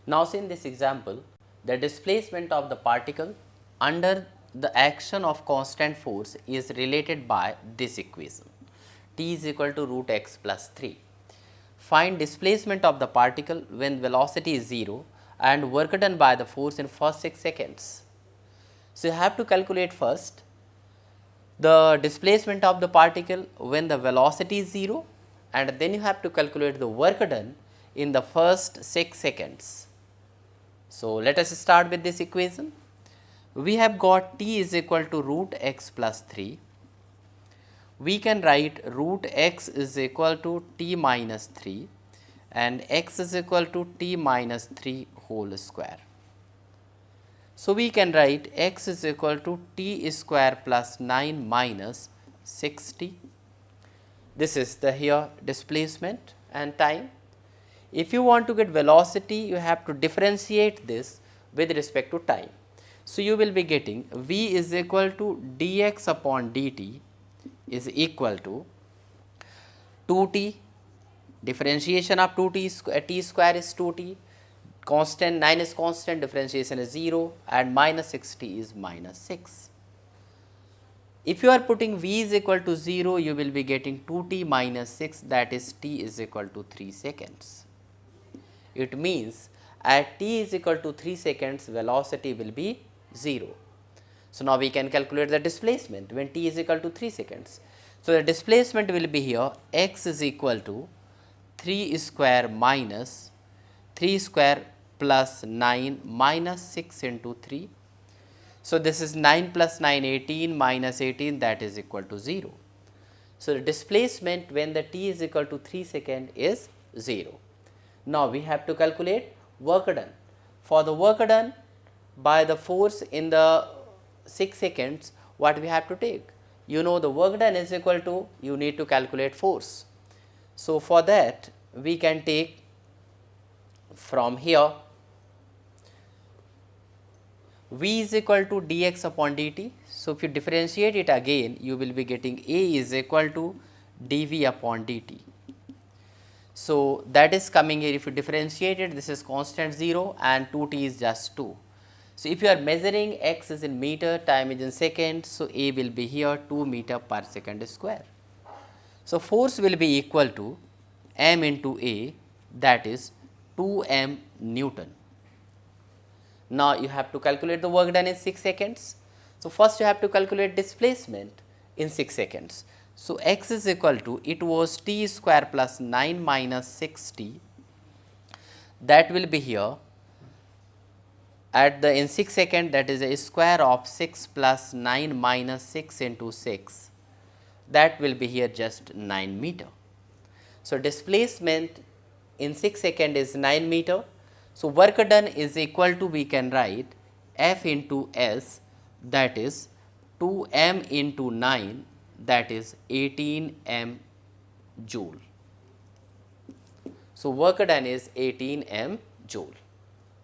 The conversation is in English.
Now see in this example, the displacement of the particle under the action of constant force is related by this equation, T is equal to root x plus 3. Find displacement of the particle when velocity is 0 and work done by the force in first 6 seconds. So, you have to calculate first the displacement of the particle when the velocity is 0 and then you have to calculate the work done in the first 6 seconds. So, let us start with this equation. We have got T is equal to root x plus 3. We can write root x is equal to T minus 3 and x is equal to T minus 3 whole square. So, we can write x is equal to T square plus 9 minus 60. This is the here displacement and time. If you want to get velocity, you have to differentiate this with respect to time. So, you will be getting v is equal to dx upon dt is equal to 2t, differentiation of 2t, t square is 2t, constant 9 is constant, differentiation is 0 and minus 60 is minus 6. If you are putting v is equal to 0, you will be getting 2t minus 6, that is t is equal to 3 seconds. It means at t is equal to 3 seconds, velocity will be 0. So, now we can calculate the displacement when t is equal to 3 seconds. So, the displacement will be here x is equal to 3 square minus 3 square plus 9 minus 6 into 3. So, this is 9 plus 9 18 minus 18, that is equal to 0. So, the displacement when the t is equal to 3 seconds is 0. Now, we have to calculate work done. For the work done by the force in the 6 seconds, what we have to take? You know the work done is equal to, you need to calculate force. So, for that we can take from here v is equal to dx upon dt. So, if you differentiate it again, you will be getting A is equal to dv upon dt. So, that is coming here, if you differentiate it, this is constant 0 and 2t is just 2. So, if you are measuring x is in meter, time is in seconds, so A will be here 2 meter per second square. So, force will be equal to m into A, that is 2 m Newton. Now, you have to calculate the work done in 6 seconds. So, first you have to calculate displacement in 6 seconds. So, x is equal to, it was t square plus 9 minus 6t, that will be here at the in 6 seconds, that is a square of 6 plus 9 minus 6 into 6, that will be here just 9 meter. So, displacement in 6 seconds is 9 meter. So, work done is equal to, we can write F into S, that is 2 m into 9, that is 18 m joule. So, work done is 18 m joule.